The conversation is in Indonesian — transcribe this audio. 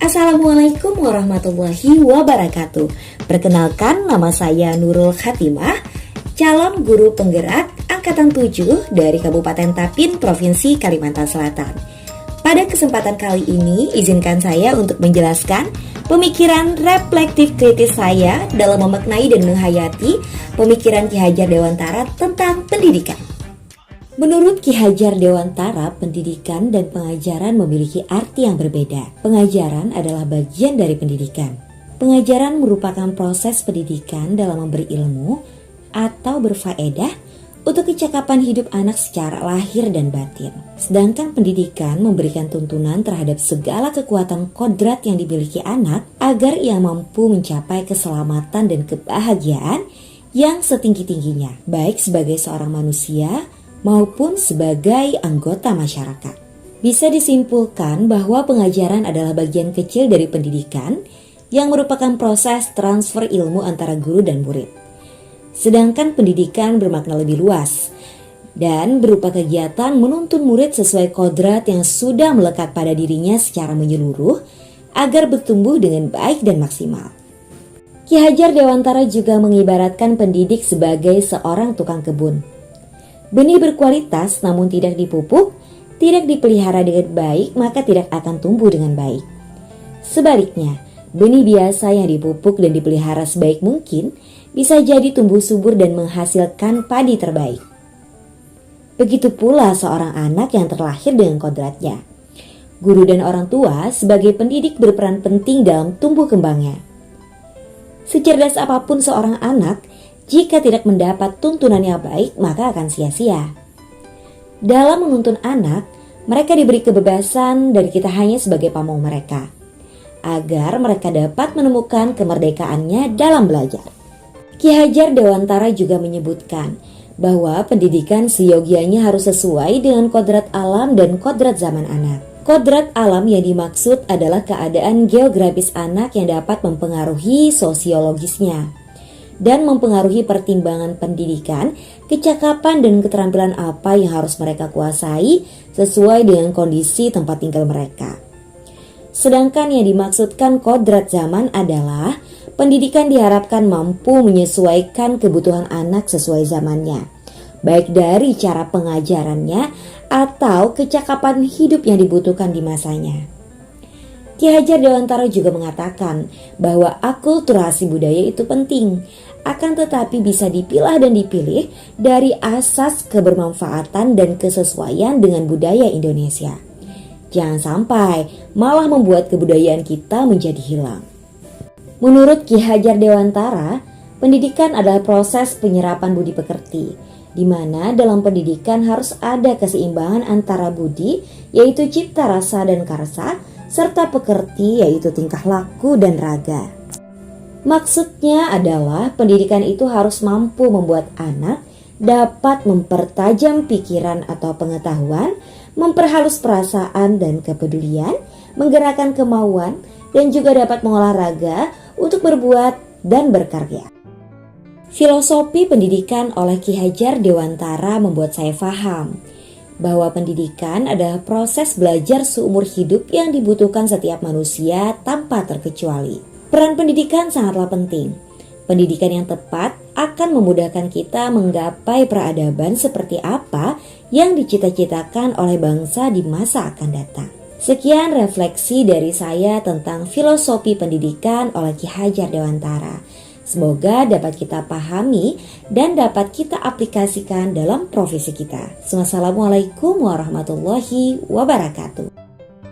Assalamualaikum warahmatullahi wabarakatuh. Perkenalkan, nama saya Nurul Khatimah, calon guru penggerak Angkatan 7 dari Kabupaten Tapin, Provinsi Kalimantan Selatan. Pada kesempatan kali ini, izinkan saya untuk menjelaskan pemikiran reflektif kritis saya dalam memaknai dan menghayati pemikiran Ki Hajar Dewantara tentang pendidikan. Menurut Ki Hajar Dewantara, pendidikan dan pengajaran memiliki arti yang berbeda. Pengajaran adalah bagian dari pendidikan. Pengajaran merupakan proses pendidikan dalam memberi ilmu atau berfaedah untuk kecakapan hidup anak secara lahir dan batin. Sedangkan pendidikan memberikan tuntunan terhadap segala kekuatan kodrat yang dimiliki anak agar ia mampu mencapai keselamatan dan kebahagiaan yang setinggi-tingginya, baik sebagai seorang manusia maupun sebagai anggota masyarakat. Bisa disimpulkan bahwa pengajaran adalah bagian kecil dari pendidikan yang merupakan proses transfer ilmu antara guru dan murid. Sedangkan pendidikan bermakna lebih luas dan berupa kegiatan menuntun murid sesuai kodrat yang sudah melekat pada dirinya secara menyeluruh agar bertumbuh dengan baik dan maksimal. Ki Hajar Dewantara juga mengibaratkan pendidik sebagai seorang tukang kebun. Benih berkualitas namun tidak dipupuk, tidak dipelihara dengan baik, maka tidak akan tumbuh dengan baik. Sebaliknya, benih biasa yang dipupuk dan dipelihara sebaik mungkin bisa jadi tumbuh subur dan menghasilkan padi terbaik. Begitu pula seorang anak yang terlahir dengan kodratnya. Guru dan orang tua sebagai pendidik berperan penting dalam tumbuh kembangnya. Secerdas apapun seorang anak, jika tidak mendapat tuntunan yang baik, maka akan sia-sia. Dalam menuntun anak, mereka diberi kebebasan dan kita hanya sebagai pamong mereka, agar mereka dapat menemukan kemerdekaannya dalam belajar. Ki Hajar Dewantara juga menyebutkan bahwa pendidikan seyogianya harus sesuai dengan kodrat alam dan kodrat zaman anak. Kodrat alam yang dimaksud adalah keadaan geografis anak yang dapat mempengaruhi sosiologisnya dan mempengaruhi pertimbangan pendidikan, kecakapan dan keterampilan apa yang harus mereka kuasai sesuai dengan kondisi tempat tinggal mereka. Sedangkan yang dimaksudkan kodrat zaman adalah pendidikan diharapkan mampu menyesuaikan kebutuhan anak sesuai zamannya, baik dari cara pengajarannya atau kecakapan hidup yang dibutuhkan di masanya. Ki Hajar Dewantara juga mengatakan bahwa akulturasi budaya itu penting, akan tetapi bisa dipilah dan dipilih dari asas kebermanfaatan dan kesesuaian dengan budaya Indonesia. Jangan sampai malah membuat kebudayaan kita menjadi hilang. Menurut Ki Hajar Dewantara, pendidikan adalah proses penyerapan budi pekerti, di mana dalam pendidikan harus ada keseimbangan antara budi, yaitu cipta rasa dan karsa, serta pekerti, yaitu tingkah laku dan raga. Maksudnya adalah pendidikan itu harus mampu membuat anak dapat mempertajam pikiran atau pengetahuan, memperhalus perasaan dan kepedulian, menggerakkan kemauan, dan juga dapat mengolah raga untuk berbuat dan berkarya. Filosofi pendidikan oleh Ki Hajar Dewantara membuat saya paham bahwa pendidikan adalah proses belajar seumur hidup yang dibutuhkan setiap manusia tanpa terkecuali. Peran pendidikan sangatlah penting. Pendidikan yang tepat akan memudahkan kita menggapai peradaban seperti apa yang dicita-citakan oleh bangsa di masa akan datang. Sekian refleksi dari saya tentang filosofi pendidikan oleh Ki Hajar Dewantara. Semoga dapat kita pahami dan dapat kita aplikasikan dalam profesi kita. Wassalamualaikum warahmatullahi wabarakatuh.